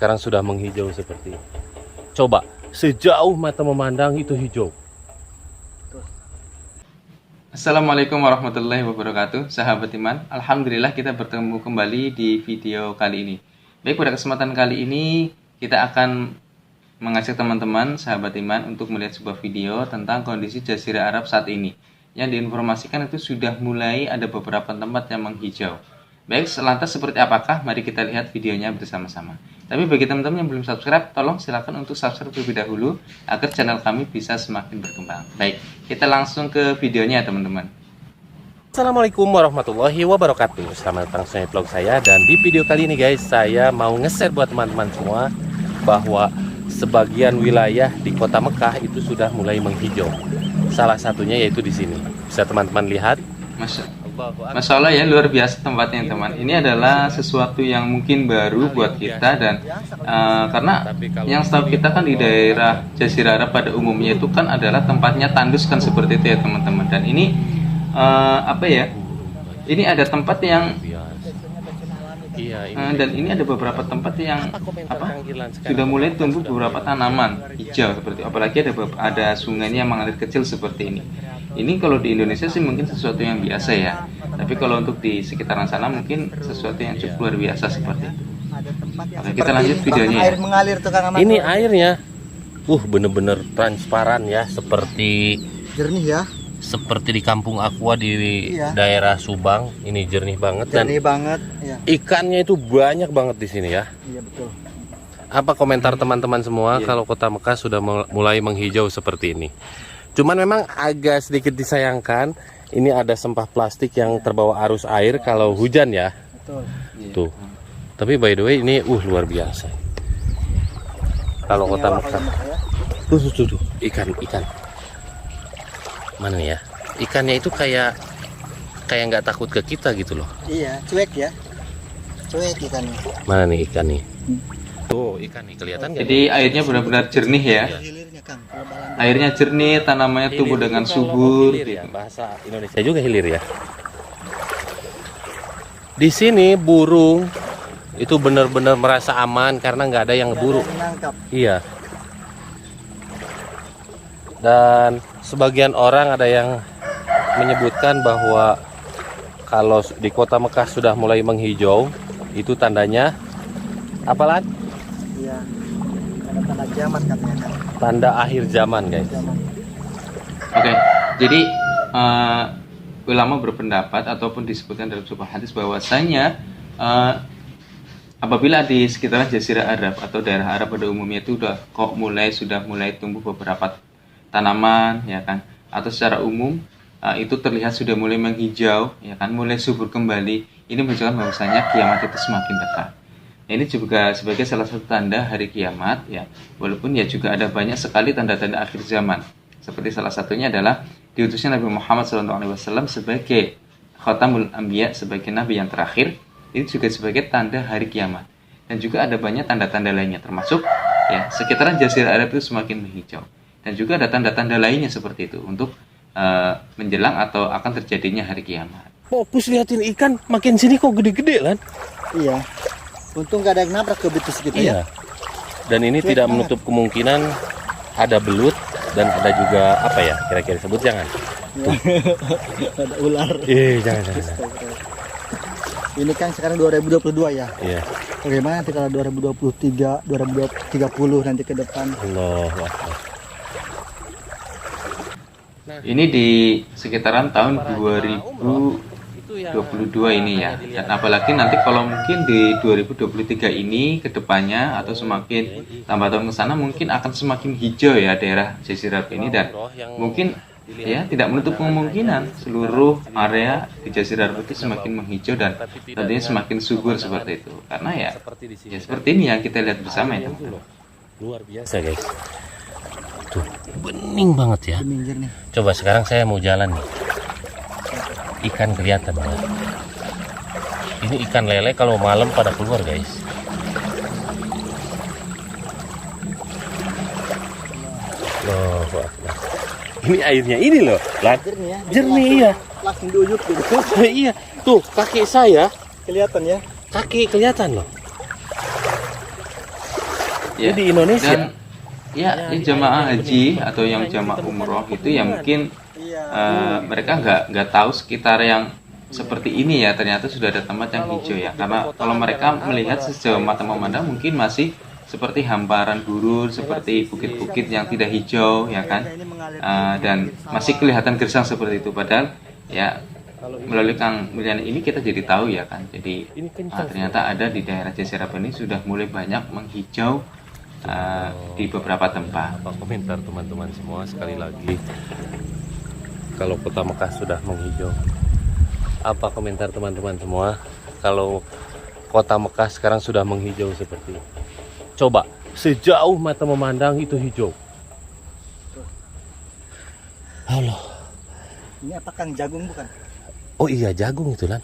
sekarang sudah menghijau seperti ini. Coba sejauh mata memandang itu hijau. Assalamualaikum warahmatullahi wabarakatuh, sahabat iman. Alhamdulillah kita bertemu kembali di video kali ini. Baik, pada kesempatan kali ini kita akan mengajak teman-teman sahabat iman untuk melihat sebuah video tentang kondisi Jazirah Arab saat ini. Yang diinformasikan itu sudah mulai ada beberapa tempat yang menghijau. Baik, lantas seperti apakah? Mari kita lihat videonya bersama-sama. Tapi bagi teman-teman yang belum subscribe, tolong silakan untuk subscribe terlebih dahulu agar channel kami bisa semakin berkembang. Baik, kita langsung ke videonya teman-teman. Assalamualaikum warahmatullahi wabarakatuh. Selamat datang di vlog saya. Dan di video kali ini guys, saya mau nge-share buat teman-teman semua bahwa sebagian wilayah di kota Mekah itu sudah mulai menghijau. Salah satunya yaitu di sini. Bisa teman-teman lihat. Masya Allah ya, luar biasa tempatnya teman. Ini adalah sesuatu yang mungkin baru buat kita dan karena yang setahu kita kan di daerah Jazirah Arab pada umumnya itu kan adalah tempatnya tandus kan seperti itu ya teman-teman. Dan ini apa ya? Ini ada tempat yang dan ini ada beberapa tempat yang sudah mulai tumbuh beberapa tanaman hijau seperti apalagi ada sungainya yang mengalir kecil seperti ini. Ini kalau di Indonesia sih mungkin sesuatu yang biasa ya. Tapi kalau untuk di sekitaran sana mungkin sesuatu yang cukup luar biasa seperti itu. Oke, kita lanjut videonya ya. Air mengalir tuh Kang Ahmad. Ini airnya bener-bener transparan ya, seperti Jernih ya. seperti di kampung Aqua di daerah Subang. Ini jernih banget dan Jernih banget ya. ikannya itu banyak banget di sini ya. Iya betul. Apa komentar teman-teman semua kalau kota Mekah sudah mulai menghijau seperti ini? Cuman memang agak sedikit disayangkan, ini ada sampah plastik yang terbawa arus air kalau hujan ya. Betul. Tuh. Tapi by the way ini luar biasa. Kalau kota Mekah. Tuh, ikan. Mana nih ya? Ikannya itu kayak nggak takut ke kita gitu loh. Iya, cuek ya. Cuek ikannya. Mana nih ikan nih? Tuh, ikan nih kelihatan nggak? Jadi airnya benar-benar jernih ya. Hilirnya Kang. Airnya jernih, tanamannya tumbuh dengan subur. Ya, bahasa Indonesia juga hilir ya. Di sini burung itu benar-benar merasa aman karena nggak ada yang ngeburu. Iya. Dan sebagian orang ada yang menyebutkan bahwa kalau di kota Mekah sudah mulai menghijau, itu tandanya apa Lan? Iya. Ada tanda kiamat katanya Kang. Tanda akhir zaman guys. Oke, jadi ulama berpendapat ataupun disebutkan dalam sebuah hadis bahwasanya apabila di sekitaran Jazirah Arab atau daerah Arab pada umumnya itu sudah mulai tumbuh beberapa tanaman ya kan, atau secara umum itu terlihat sudah mulai menghijau ya kan, mulai subur kembali, ini menunjukkan bahwasanya kiamat itu semakin dekat. Ini juga sebagai salah satu tanda hari kiamat ya, walaupun ya juga ada banyak sekali tanda-tanda akhir zaman. Seperti salah satunya adalah diutusnya Nabi Muhammad SAW sebagai Khatamul Anbiya, sebagai nabi yang terakhir. Ini juga sebagai tanda hari kiamat. Dan juga ada banyak tanda-tanda lainnya, termasuk ya sekitaran Jazirah Arab itu semakin menghijau. Dan juga ada tanda-tanda lainnya seperti itu untuk menjelang atau akan terjadinya hari kiamat. Fokus liatin ikan, makin sini kok gede-gede Lan. Iya. Untung nggak ada yang nabrak ke betis gitu ya. Dan ini tidak menutup kemungkinan ada belut dan ada juga apa ya, kira-kira sebut jangan. Ada ular. Jangan. Ini kan sekarang 2022 ya. Iya. Bagaimana nanti kalau 2023, 2030 nanti ke depan? Allahu Akbar. Ini di sekitaran tahun 2022 ini ya. Dan apalagi nanti kalau mungkin di 2023 ini ke depannya atau semakin tambah tahun ke sana mungkin akan semakin hijau ya daerah Jazirah Arab ini, dan mungkin ya tidak menutup kemungkinan seluruh area di Jazirah Arab itu semakin menghijau dan tentunya semakin subur seperti itu. Karena ya seperti ini yang kita lihat bersama ya teman-teman. Luar biasa guys. Tuh, bening banget ya. Bening jernih. Coba sekarang saya mau jalan nih. Ikan kelihatan ya. Ini ikan lele kalau malam pada keluar guys. Loh, ini airnya ini loh, Lan. Jernih ya. Jernih iya. Langsung diuyuk gitu. Iya, tuh kaki saya Kelihatan ya. kaki kelihatan loh. Ya. Ini di Indonesia. Dan ya, ini jamaah haji atau yang jamaah umroh itu ya mungkin mereka nggak tahu sekitar yang seperti ini ya, ternyata sudah ada tempat yang hijau ya. Karena kalau mereka melihat sejauh mata memandang mungkin masih seperti hamparan gurun, seperti bukit-bukit yang tidak hijau ya kan, dan masih kelihatan gersang seperti itu. Padahal ya melalui Kang Mulyana ini kita jadi tahu ya kan, jadi ternyata ada di daerah Jazirah ini sudah mulai banyak menghijau di beberapa tempat. Apa komentar teman-teman semua sekali lagi, kalau kota Mekah sudah menghijau? Apa komentar teman-teman semua kalau kota Mekah sekarang sudah menghijau seperti ini? Coba sejauh mata memandang itu hijau. Halo. Ini apa Kang, jagung bukan? Oh iya, jagung itu kan.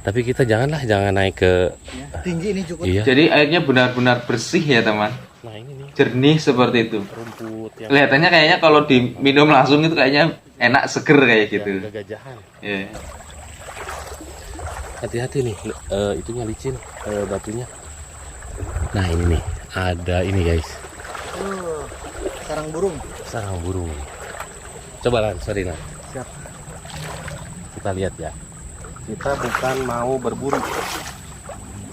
Tapi kita jangan naik ke Ya, tinggi ini cukup. iya. Jadi airnya benar-benar bersih ya teman, Nah ini nih jernih seperti itu. rumput yang Kelihatannya kayaknya kalau diminum langsung itu kayaknya enak, seger kayak gitu. gajahan. Ya. Hati-hati nih, itunya licin, batunya. Nah ini nih, ada ini guys, Sarang burung. sarang burung. Coba Lan, sorry Lan. Siap. Kita lihat ya. Kita bukan mau berburu,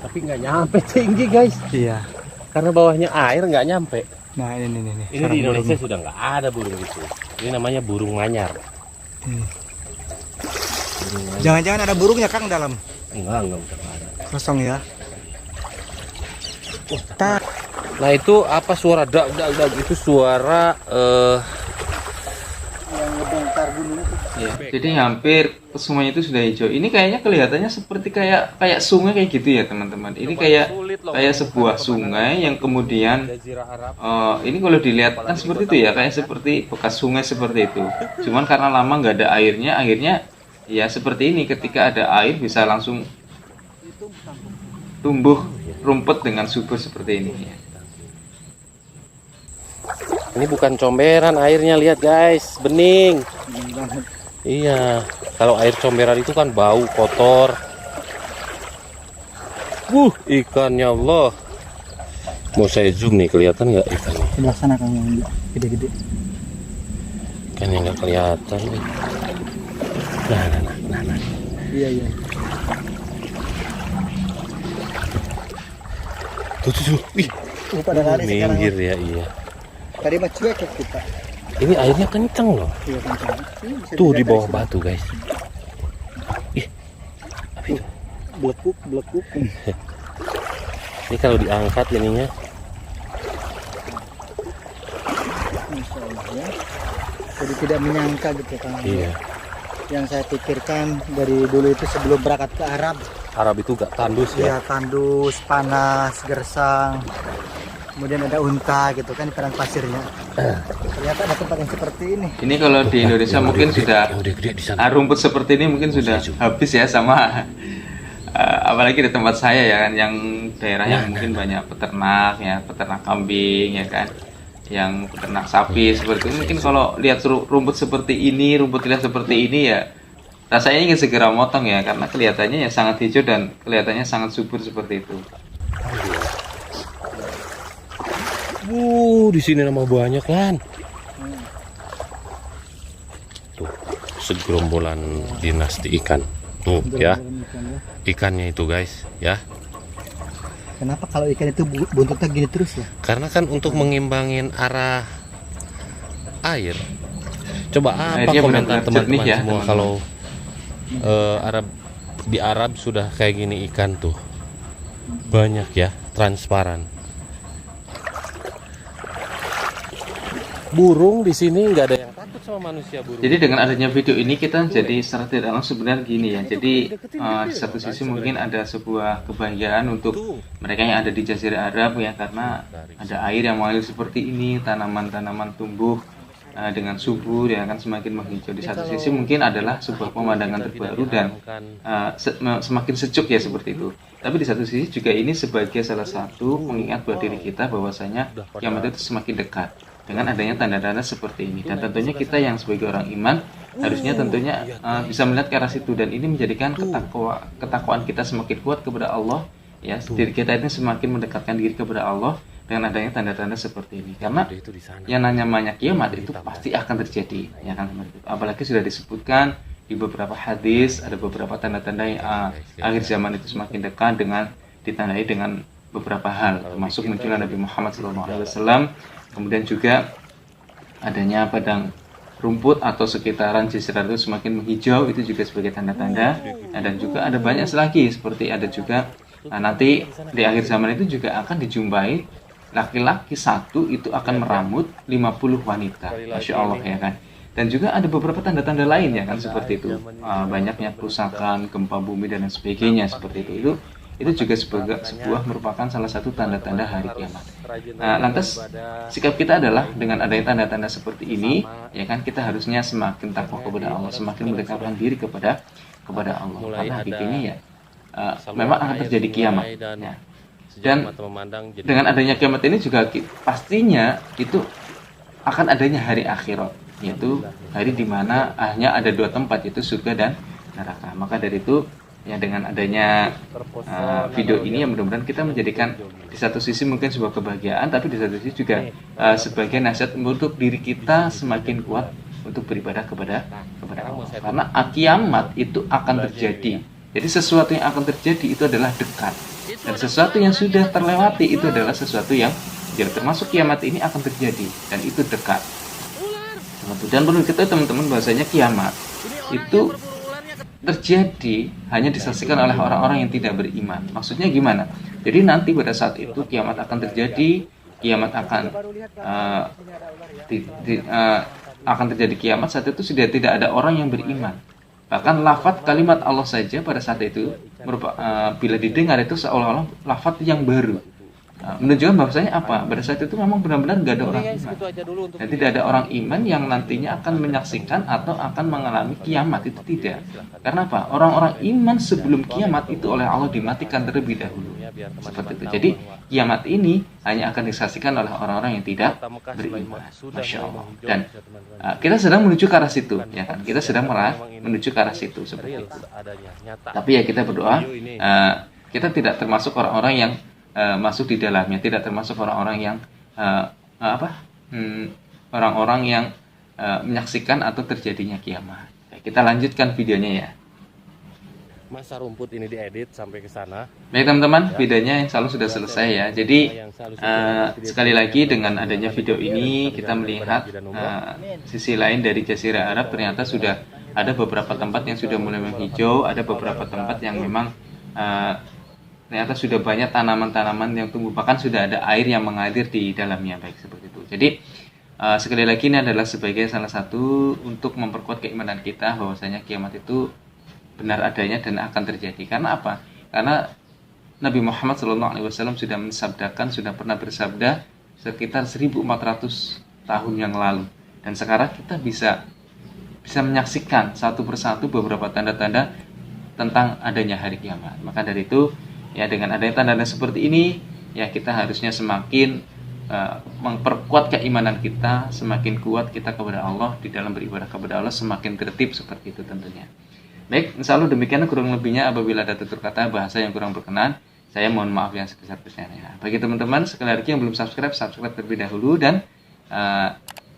tapi nggak nyampe tinggi guys. Iya. Karena bawahnya air nggak nyampe. Nah ini Ini sarang di Indonesia burung. sudah nggak ada burung itu. Ini namanya burung manyar. Hmm. Burung manyar. Jangan-jangan ada burungnya Kang dalam. Enggak ada. Kosong ya. Nah itu apa suara dag itu suara Yang ngebongkar gunung itu. Ya, jadi hampir semuanya itu sudah hijau. Ini kayaknya kelihatannya seperti kayak sungai kayak gitu ya teman-teman. Ini kayak sebuah sungai yang kemudian Jazirah Arab. ini kalau dilihat kan seperti itu ya, kayak seperti bekas sungai seperti itu. Cuman karena lama nggak ada airnya, akhirnya ya seperti ini. Ketika ada air bisa langsung tumbuh rumput dengan subur seperti ini. Ya. Ini bukan comberan airnya, lihat guys, bening. Bening banget. Iya, kalau air comberan itu kan bau kotor. Ikannya Allah. Mau saya zoom nih, kelihatan nggak ikannya? Sebelah sana Kang yang gede-gede. Ikannya nggak kelihatan nih. Nah. Iya. Tuh. Wih, Pada lari sekarang. minggir ya, iya. Tadi mah cuek ya kita. Ini airnya kenceng loh. Iya kencang. Ini bisa Tuh di dilihat bawah dari batu guys. Ih, apa itu? sini. Blekuk. Ini kalau diangkat ininya. Masya Allah ya. Jadi tidak menyangka gitu Kang. Iya. Yang saya pikirkan dari dulu itu sebelum berangkat ke Arab. Arab itu gak tandus ya. Ya tandus, panas, gersang. Kemudian ada unta gitu kan di padang pasirnya. Ternyata ada tempat yang seperti ini. Ini kalau di Indonesia mungkin sudah Yang udah gede di sana. rumput seperti ini mungkin sudah habis ya sama apalagi di tempat saya ya kan, yang daerah yang mungkin banyak peternak ya, peternak kambing ya kan, yang peternak sapi seperti itu. Mungkin kalau lihat rumput seperti ini, rumput liar seperti ini ya rasanya ingin segera motong ya, karena kelihatannya ya sangat hijau dan kelihatannya sangat subur seperti itu. Di sini nama banyak Lan. Tuh, segerombolan dinasti ikan. Tuh ya, ikannya itu guys ya. Kenapa kalau ikan itu buntutnya gini terus ya? Karena kan untuk mengimbangin arah air. Coba apa Airnya komentar benar-benar teman-teman jernih ya, semua teman-teman. kalau di Arab sudah kayak gini ikan tuh banyak ya, transparan. Burung di sini nggak ada yang takut sama manusia burung. Jadi dengan adanya video ini kita jadi secara tidak langsung sebenarnya gini ya. Jadi di satu sisi mungkin ada sebuah kebahagiaan untuk mereka yang ada di Jazirah Arab ya, karena ada air yang mengalir seperti ini, tanaman-tanaman tumbuh dengan subur ya kan, semakin menghijau. Di satu sisi mungkin adalah sebuah pemandangan terbaru dan semakin sejuk ya seperti itu. Tapi di satu sisi juga ini sebagai salah satu pengingat buat diri kita bahwasanya kiamat itu semakin dekat dengan adanya tanda-tanda seperti ini. Dan tentunya kita yang sebagai orang iman harusnya tentunya bisa melihat ke arah situ, dan ini menjadikan ketakwaan kita semakin kuat kepada Allah ya. Diri kita ini semakin mendekatkan diri kepada Allah, dengan adanya tanda-tanda seperti ini. Karena Itu di sana. yang namanya kiamat itu pasti akan terjadi, ya kan? Apalagi sudah disebutkan di beberapa hadis, ada beberapa tanda-tanda yang akhir zaman itu semakin dekat dengan ditandai dengan beberapa hal, termasuk munculnya Nabi Muhammad SAW, kemudian juga adanya padang rumput atau sekitaran jazirah itu semakin menghijau, itu juga sebagai tanda-tanda. Nah, dan juga ada banyak lagi, seperti ada juga nanti di akhir zaman itu juga akan dijumpai laki-laki satu itu akan meramut 50 wanita, Masya Allah, ya kan. Dan juga ada beberapa tanda-tanda lain, ya kan, seperti itu, banyaknya kerusakan, gempa bumi dan lain sebagainya, seperti itu juga sebuah merupakan salah satu tanda-tanda hari kiamat. Nah, lantas sikap kita adalah dengan adanya tanda-tanda seperti ini, ya kan, kita harusnya semakin takwa kepada Allah, semakin mendekatkan diri kepada Allah. Karena hakikatnya ya memang akan terjadi kiamat. Ya. Dan dengan adanya kiamat ini juga pastinya itu akan adanya hari akhirat, yaitu hari di mana hanya ada dua tempat, yaitu surga dan neraka. Maka dari itu, ya, dengan adanya video ini, ya, mudah-mudahan kita menjadikan di satu sisi mungkin sebuah kebahagiaan, tapi di satu sisi juga sebagai nasihat untuk diri kita semakin kuat untuk beribadah kepada Allah. Karena kiamat itu akan terjadi. Jadi sesuatu yang akan terjadi itu adalah dekat, dan sesuatu yang sudah terlewati itu adalah sesuatu yang jauh. Termasuk kiamat ini akan terjadi dan itu dekat. Dan perlu diketahui teman-teman bahwasanya kiamat itu terjadi hanya disaksikan oleh orang-orang yang tidak beriman. Maksudnya gimana? Jadi nanti pada saat itu kiamat akan terjadi, kiamat akan terjadi kiamat saat itu sudah tidak ada orang yang beriman. Bahkan lafaz kalimat Allah saja pada saat itu bila didengar itu seolah-olah lafaz yang baru. Menunjukkan bahwasanya apa? Pada saat itu memang benar-benar nggak ada orang iman. Dan tidak ada orang iman yang nantinya akan menyaksikan atau akan mengalami kiamat, itu tidak. Karena apa? Orang-orang iman sebelum kiamat itu oleh Allah dimatikan terlebih dahulu. Seperti itu. Jadi kiamat ini hanya akan disaksikan oleh orang-orang yang tidak beriman. Masya Allah. Dan kita sedang menuju ke arah situ, ya kan? Kita sedang menuju ke arah situ seperti itu. Tapi ya kita berdoa, kita tidak termasuk orang-orang yang masuk di dalamnya, tidak termasuk orang-orang yang orang-orang yang menyaksikan atau terjadinya kiamat. Kita lanjutkan videonya ya. Masa rumput ini diedit sampai ke sana. Baik teman-teman, videonya yang selalu sudah selesai ya. Jadi sekali lagi dengan adanya video ini kita melihat sisi lain dari Jazirah Arab. Ternyata sudah ada beberapa tempat yang sudah mulai menghijau, ada beberapa tempat yang memang ternyata sudah banyak tanaman-tanaman yang tumbuh, bahkan sudah ada air yang mengalir di dalamnya, baik seperti itu. Jadi sekali lagi ini adalah sebagai salah satu untuk memperkuat keimanan kita bahwasanya kiamat itu benar adanya dan akan terjadi. Karena apa? Karena Nabi Muhammad SAW sudah mensabdakan, sudah pernah bersabda sekitar 1400 tahun yang lalu. Dan sekarang kita bisa menyaksikan satu persatu beberapa tanda-tanda tentang adanya hari kiamat. Maka dari itu, ya, dengan adanya tanda-tanda seperti ini, ya, kita harusnya semakin memperkuat keimanan kita, semakin kuat kita kepada Allah di dalam beribadah kepada Allah, semakin tertib seperti itu tentunya. Baik, insya Allah demikian kurang lebihnya. Apabila ada tutur kata bahasa yang kurang berkenan, saya mohon maaf yang sebesar-besarnya. Bagi teman-teman sekali lagi yang belum subscribe terlebih dahulu, dan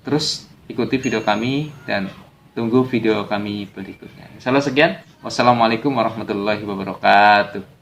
terus ikuti video kami dan tunggu video kami berikutnya. Insya Allah sekian. Wassalamualaikum warahmatullahi wabarakatuh.